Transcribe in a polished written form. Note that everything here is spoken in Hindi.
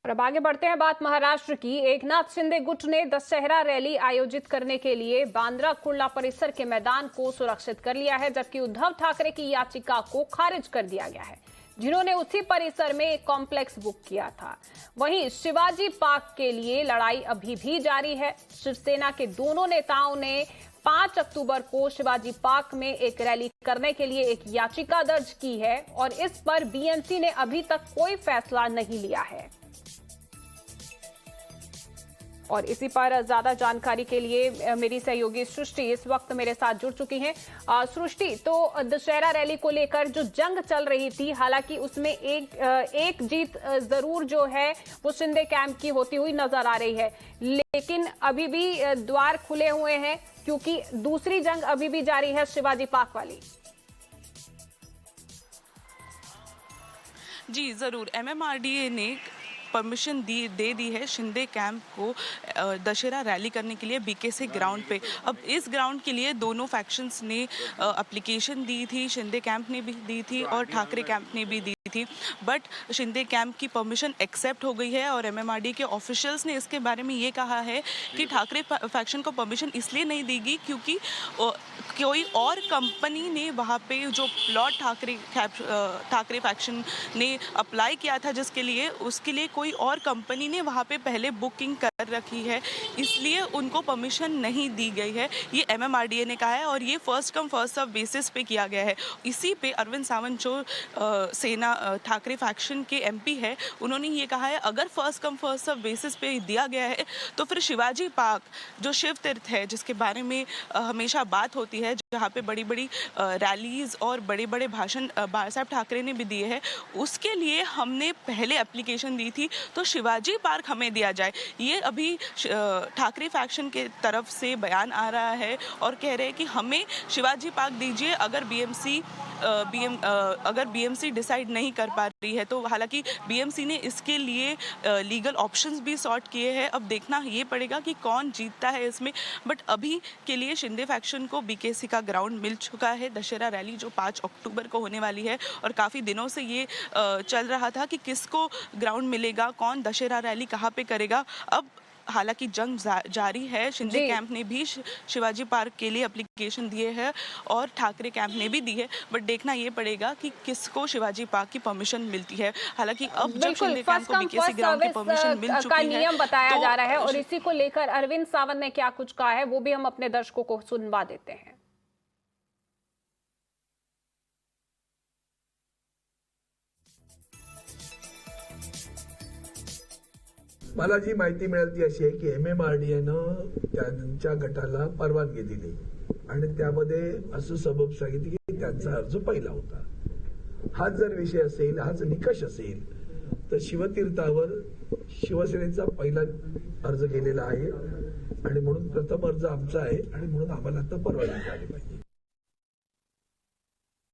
और अब आगे बढ़ते हैं बात महाराष्ट्र की। एकनाथ शिंदे गुट ने दशहरा रैली आयोजित करने के लिए बांद्रा कुर्ला परिसर के मैदान को सुरक्षित कर लिया है, जबकि उद्धव ठाकरे की याचिका को खारिज कर दिया गया है, जिन्होंने उसी परिसर में एक कॉम्प्लेक्स बुक किया था। वहीं शिवाजी पार्क के लिए लड़ाई अभी भी जारी है। शिवसेना के दोनों नेताओं ने 5 अक्टूबर को शिवाजी पार्क में एक रैली करने के लिए एक याचिका दर्ज की है और इस पर बीएमसी ने अभी तक कोई फैसला नहीं लिया है। और इसी पर ज्यादा जानकारी के लिए मेरी सहयोगी सृष्टि इस वक्त मेरे साथ जुड़ चुकी हैं। सृष्टि, तो दशहरा रैली को लेकर जो जंग चल रही थी, हालांकि उसमें एक जीत जरूर जो है वो शिंदे कैंप की होती हुई नजर आ रही है, लेकिन अभी भी द्वार खुले हुए हैं क्योंकि दूसरी जंग अभी भी जारी है शिवाजी पार्क वाली। जी जरूर, एमएमआरडीए ने परमिशन दे दी है शिंदे कैंप को दशहरा रैली करने के लिए बीकेसी ग्राउंड पे। अब इस ग्राउंड के लिए दोनों फैक्शंस ने एप्लीकेशन दी थी, शिंदे कैंप ने भी दी थी और ठाकरे कैंप ने भी दी थी, बट शिंदे कैंप की परमिशन एक्सेप्ट हो गई है। और एमएमआरडी के ऑफिशियल्स ने इसके बारे में ये कहा है कि ठाकरे फैक्शन को परमिशन इसलिए नहीं देगी क्योंकि कोई और कंपनी ने वहाँ पे जो प्लॉट ठाकरे फैक्शन ने अप्लाई किया था जिसके लिए, उसके लिए कोई और कंपनी ने वहाँ पे पहले बुकिंग कर रखी है, इसलिए उनको परमिशन नहीं दी गई है, ये एमएमआरडीए ने कहा है। और ये first come first serve basis पे किया गया है। इसी पे अरविंद सावंत जो सेना ठाकरे फैक्शन के एमपी है, उन्होंने ये कहा है अगर first come first serve basis पे दिया गया है तो फिर शिवाजी पार्क जो शिव तीर्थ है, जिसके बारे में हमेशा बात होती है, जहाँ पे बड़ी बड़ी रैलीज और बड़े बड़े भाषण साहब ठाकरे ने भी दिए हैं, उसके लिए हमने पहले एप्लीकेशन दी थी, तो शिवाजी पार्क हमें दिया जाए। ये अभी ठाकरे फैक्शन के तरफ से बयान आ रहा है और कह रहे हैं कि हमें शिवाजी पार्क दीजिए अगर बीएमसी डिसाइड नहीं कर पा रही है तो। हालांकि बीएमसी ने इसके लिए लीगल ऑप्शंस भी सॉर्ट किए हैं, अब देखना ये पड़ेगा कि कौन जीतता है इसमें। बट अभी के लिए शिंदे फैक्शन को बीकेसी का ग्राउंड मिल चुका है। दशहरा रैली जो 5 अक्टूबर को होने वाली है और काफ़ी दिनों से ये चल रहा था कि किसको ग्राउंड मिलेगा, कौन दशहरा रैली कहाँ पे करेगा। अब हालांकि जंग जारी है, शिंदे कैंप ने भी शिवाजी पार्क के लिए एप्लीकेशन दिए हैं और ठाकरे कैंप ने भी दी है, बट देखना ये पड़ेगा कि किसको शिवाजी पार्क की परमिशन मिलती है। हालांकि अब जब शिंदे कैंप को बीकेसी ग्राउंड की परमिशन मिल चुकी है, नियम बताया जा रहा है और इसी को लेकर अरविंद सावंत ने क्या कुछ कहा है वो भी हम अपने दर्शकों को सुनवा देते हैं। मला जी माहिती मिळाली ती अशी आहे की एमएमआरडीएनं त्यांच्या गटाला परवानगी दिली आणि त्यामध्ये असं सबब सांगितलं की त्यांचा अर्ज पहिला होता। हाच जर विषय असेल, हाच निकष असेल तर शिवतीर्थावर शिवसेनेचा पहिला अर्ज गेलेला आहे आणि म्हणून प्रथम अर्ज आमचा आहे आणि म्हणून आम्हाला आता परवानगी झाली पाहिजे।